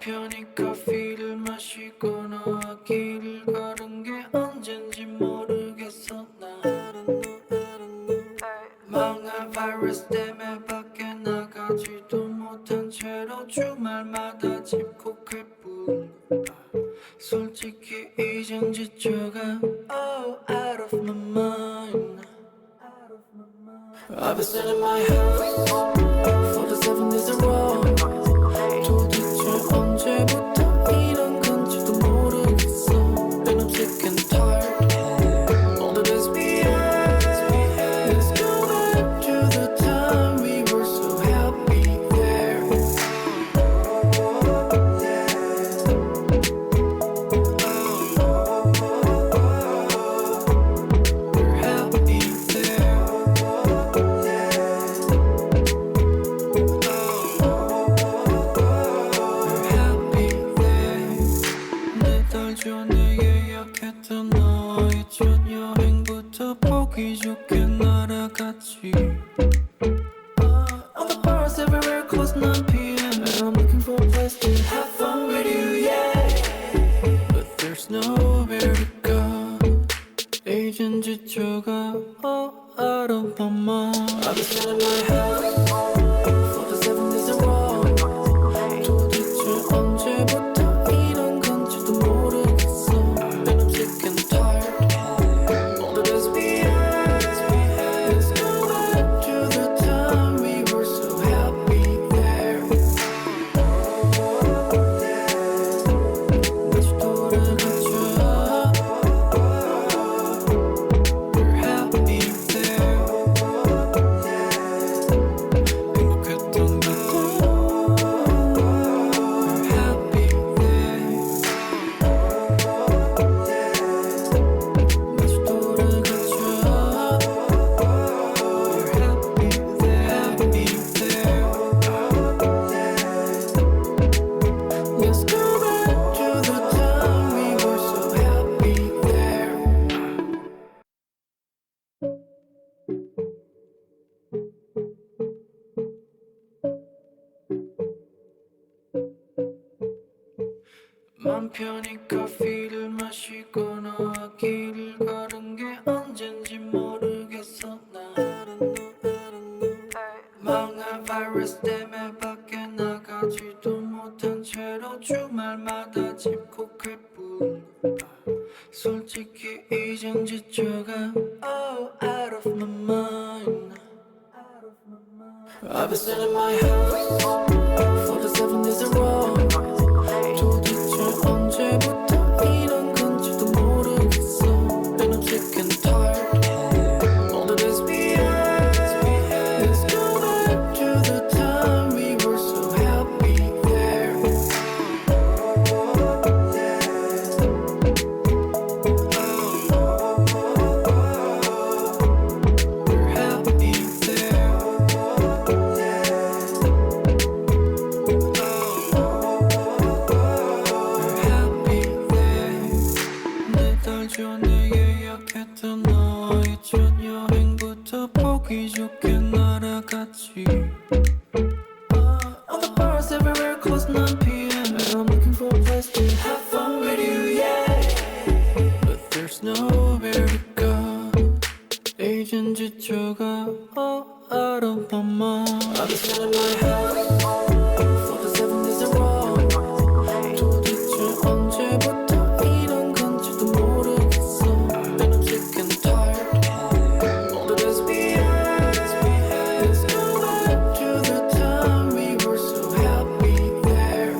편히 커피를 마시거나 길을 걸은 게 언젠지 모르겠어 나 망할 바이러스 때문에 밖에 나가지도 못한 채로 주말마다 집콕할 뿐 솔직히 이젠 지쳐가 Oh out of my mind I've been sitting in my house for the 7 days in a row 도대체 언제부터 이런 건지도 모르겠어 And I'm sick and tired all the days behind Let's go back to the time we were so happy there We're happy there 네달 전에 예약했던 너와의 첫 여행부터 보기 좋게 날아갔지 All the bars everywhere close 9 p.m. And I'm looking for a place to have fun with you, yeah But there's nowhere to go 이젠 지쳐가 out of my mind I've been sitting in my house for the 7 days in a row 도대체 언제부터 이런 건지도 모르겠어 And I'm sick and tired all the days behind Let's go back to the time we were so happy there 다시 돌아가자 We're happy there 행복했던 그때 We're happy there 다시 돌아가자 We're happy there Let's go back to the time we were so happy there 맘 편히 커피를 마시거나 길을 걸은 게 언젠지 모르겠어 나 망할 바이러스 때문에 밖에 나가지도 못한 채로 주말마다 집콕할 뿐 솔직히 이젠 지쳐가 Oh out of my mind I've been sitting in my house for the 7 days in a row 도대체 언제부터 이런 건지도 모르겠어 And I'm sick and tired all the days behind Let's go back to the time we were so happy there We're happy there We're happy there 네달 전에 예약했던 너와의 첫 여행부터 보기 좋게 날아갔지 All the bars everywhere close 9 p.m. And I'm looking for a place to have fun with you, yeah But there's nowhere to go 이젠 지쳐가 out of my mind I've been sitting in my house for the 7 days in a row 도대체 언제부터 이런 건지도 모르겠어 And I'm sick and tired all the days behind Let's go back to the time we were so happy there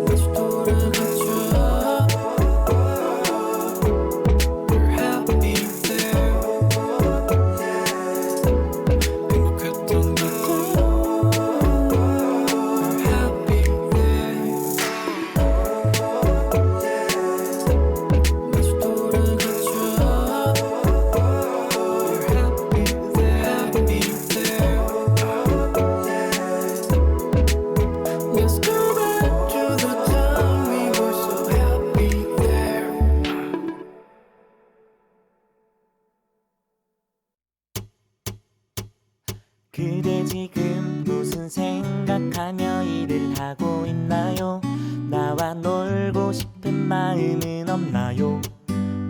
다시 돌아가자 We're happy there 행복했던 그때 We're happy there 다시 돌아가자 We're happy there Let's go back to the time we were so happy there 그대 지금 무슨 생각 생각하며 일을 하고 있나요? 나와 놀고 싶은 마음은 없나요?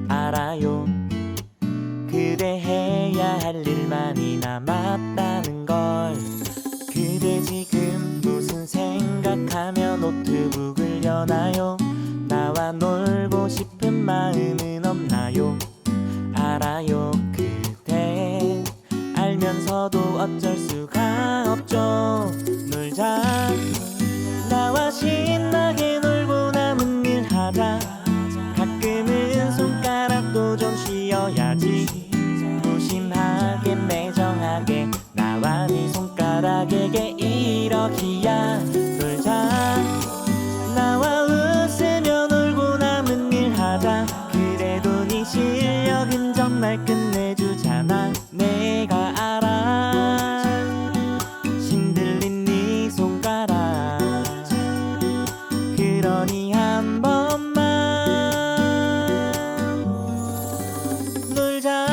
알아요. 그대 해야 할 일 많이 남았다는 걸. 그대 지금 무슨 생각하며 노트북을 여나요? 나와 놀고 싶은 마음은 없나요? 알아요. 그대 알면서도 어쩔 수가 없죠. 놀자. 나와 신나게 놀고 남은 일 하자. 가끔은 손가락도 좀 쉬어야지. 무심하게 매정하게 나와 네 손가락에게 이러기야. 놀자. 나와 웃으며 놀고 남은 일 하자. 그래도 네 실력은 정말 끝내주잖아. 내가 알아. 신들린 네 손가락. 그러니 한 번만 놀자.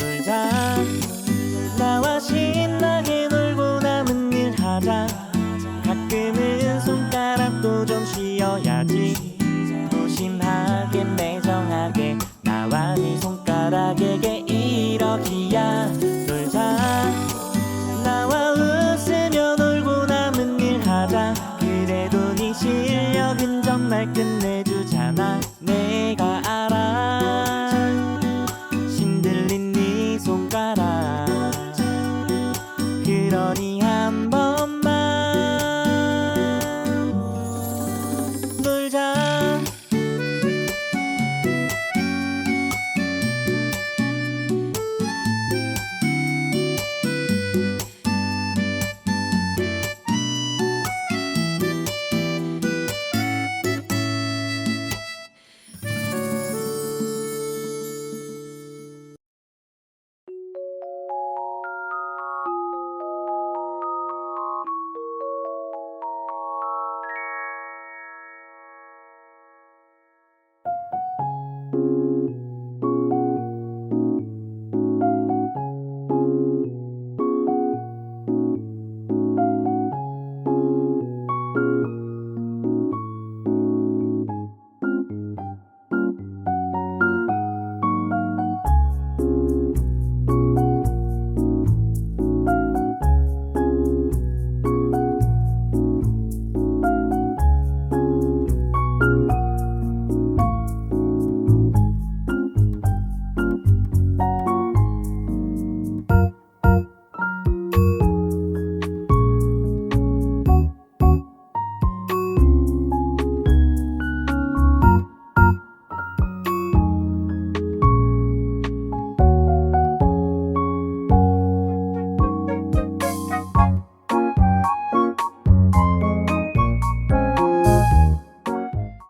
놀자. 나와 신나게 놀고 남은 일 하자. 가끔은 손가락도 좀 쉬어야지. 무심하게 매정하게 나와 네 손가락에게 이러기야. 놀자. 나와 웃으며 놀고 남은 일 하자. 그래도 네 실력은 정말 끝내주잖아.